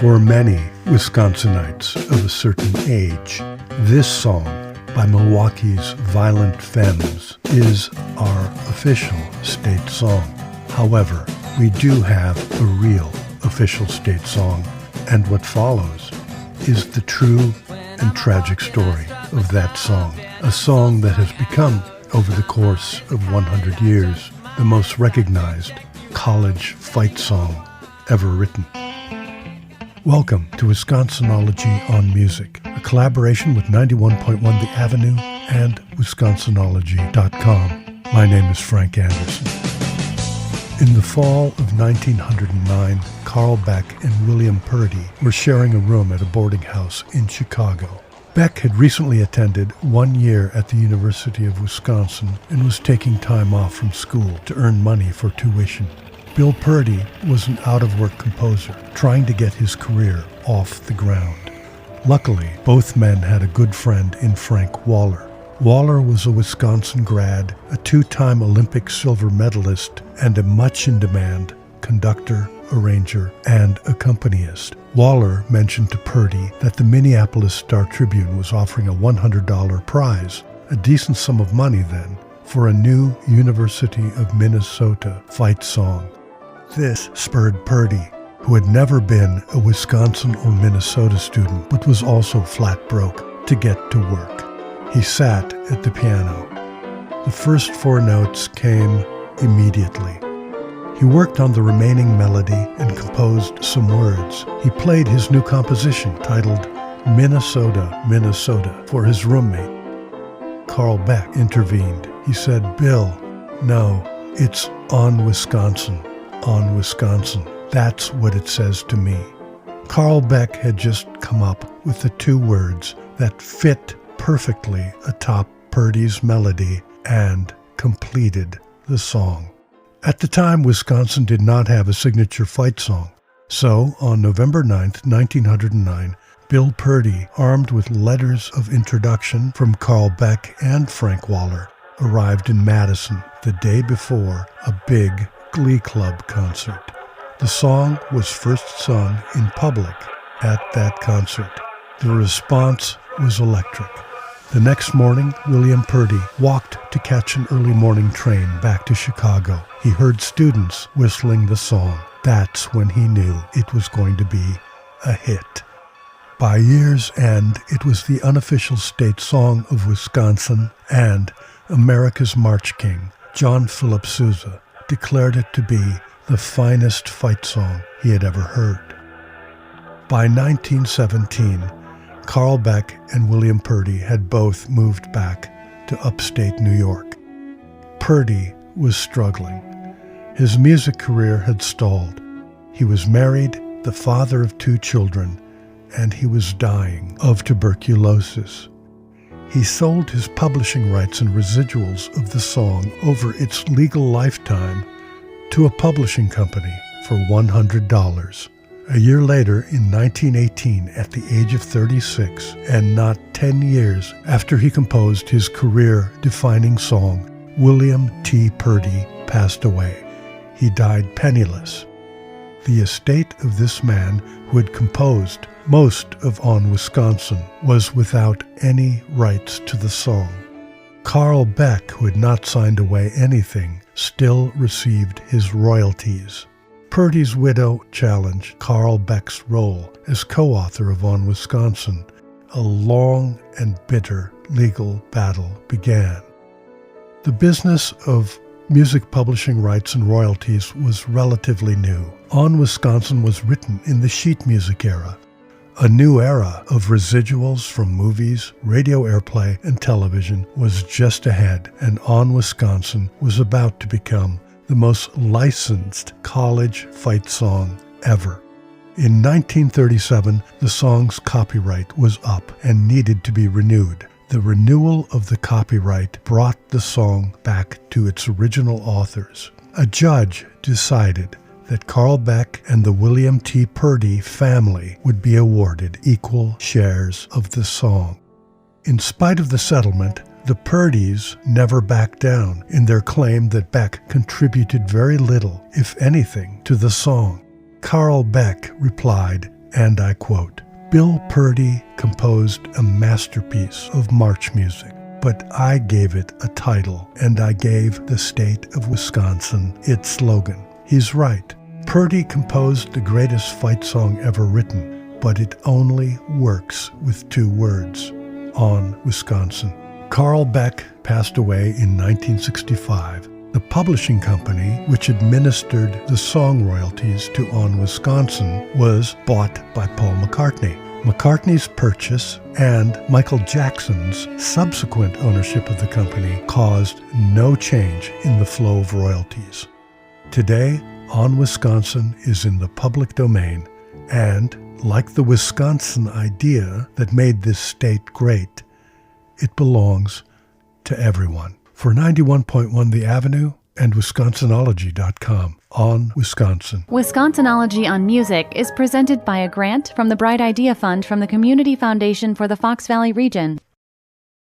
For many Wisconsinites of a certain age, this song by Milwaukee's Violent Femmes is our official state song. However, we do have a real official state song, and what follows is the true and tragic story of that song, a song that has become, over the course of 100 years, the most recognized college fight song ever written. Welcome to Wisconsinology on Music, a collaboration with 91.1 The Avenue and Wisconsinology.com. My name is Frank Anderson. In the fall of 1909, Carl Beck and William Purdy were sharing a room at a boarding house in Chicago. Beck had recently attended 1 year at the University of Wisconsin and was taking time off from school to earn money for tuition. Bill Purdy was an out-of-work composer trying to get his career off the ground. Luckily, both men had a good friend in Frank Waller. Waller was a Wisconsin grad, a two-time Olympic silver medalist, and a much-in-demand conductor, arranger, and accompanist. Waller mentioned to Purdy that the Minneapolis Star-Tribune was offering a $100 prize, a decent sum of money then, for a new University of Minnesota fight song. This spurred Purdy, who had never been a Wisconsin or Minnesota student but was also flat broke, to get to work. He sat at the piano. The first 4 notes came immediately. He worked on the remaining melody and composed some words. He played his new composition titled Minnesota, Minnesota for his roommate. Carl Beck intervened. He said, "Bill, no, it's on Wisconsin. On Wisconsin. That's what it says to me." Carl Beck had just come up with the 2 words that fit perfectly atop Purdy's melody and completed the song. At the time, Wisconsin did not have a signature fight song. So, on November 9th, 1909, Bill Purdy, armed with letters of introduction from Carl Beck and Frank Waller, arrived in Madison the day before a big Glee Club concert. The song was first sung in public at that concert. The response was electric. The next morning, William Purdy walked to catch an early morning train back to Chicago. He heard students whistling the song. That's when he knew it was going to be a hit. By year's end, it was the unofficial state song of Wisconsin, and America's March King, John Philip Sousa, declared it to be the finest fight song he had ever heard. By 1917, Carl Beck and William Purdy had both moved back to upstate New York. Purdy was struggling. His music career had stalled. He was married, the father of 2 children, and he was dying of tuberculosis. He sold his publishing rights and residuals of the song over its legal lifetime to a publishing company for $100. A year later, in 1918, at the age of 36, and not 10 years after he composed his career-defining song, William T. Purdy passed away. He died penniless. The estate of this man, who had composed most of On Wisconsin, was without any rights to the song. Carl Beck, who had not signed away anything, still received his royalties. Purdy's widow challenged Carl Beck's role as co-author of On Wisconsin. A long and bitter legal battle began. The business of music publishing rights and royalties was relatively new. On Wisconsin was written in the sheet music era. A new era of residuals from movies, radio airplay, and television was just ahead, and On Wisconsin was about to become the most licensed college fight song ever. In 1937, the song's copyright was up and needed to be renewed. The renewal of the copyright brought the song back to its original authors. A judge decided that Carl Beck and the William T. Purdy family would be awarded equal shares of the song. In spite of the settlement, the Purdys never backed down in their claim that Beck contributed very little, if anything, to the song. Carl Beck replied and I quote, "Bill Purdy composed a masterpiece of march music, but I gave it a title, and I gave the state of Wisconsin its slogan." He's right. Purdy composed the greatest fight song ever written, but it only works with 2 words, On Wisconsin. Carl Beck passed away in 1965. The publishing company, which administered the song royalties to On Wisconsin, was bought by Paul McCartney. McCartney's purchase and Michael Jackson's subsequent ownership of the company caused no change in the flow of royalties. Today, On Wisconsin is in the public domain, and, like the Wisconsin idea that made this state great, it belongs to everyone. For 91.1 The Avenue and Wisconsinology.com, On Wisconsin. Wisconsinology on Music is presented by a grant from the Bright Idea Fund from the Community Foundation for the Fox Valley region.